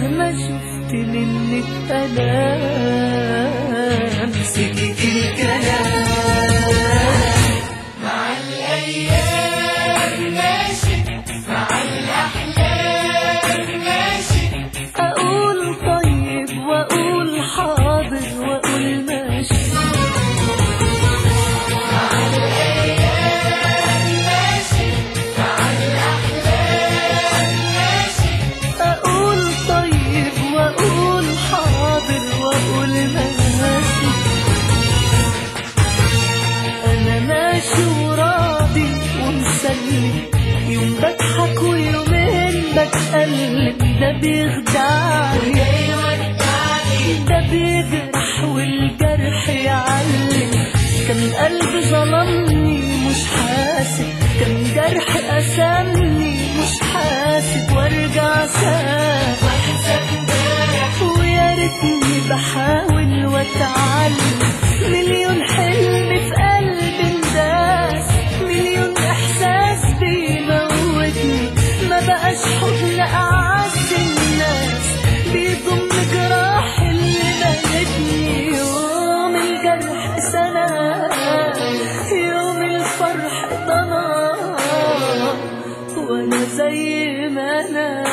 مهما شفت منك ألام سكت الكلام. مع الأيام ماشي، مع الأحلام ماشي. أقول طيب وأقول حاضر وأقول ماشي. مع الأيام ماشي، مع الأحلام ماشي. أقول طيب وأقول حاضر وأقول ماشي. أنا ماشي وراضي ومسلم، يوم بضحك ويومين بتألم. ده بيخدعني ده بيجرح والجرح يعلم. كان قلبي ظلمني مش حاسب، كان جرح قسمني مش حاسب. وارجع ساب ويا ريتني بحاول واتعلم. مليون حلم في قلبي انداس، مليون احساس بيموتني. ما بقاش حضن اعز الناس، بيضم جراح اللي ملتني. يوم الجرح سلام، يوم الفرح ضنام، وانا زي ما انا.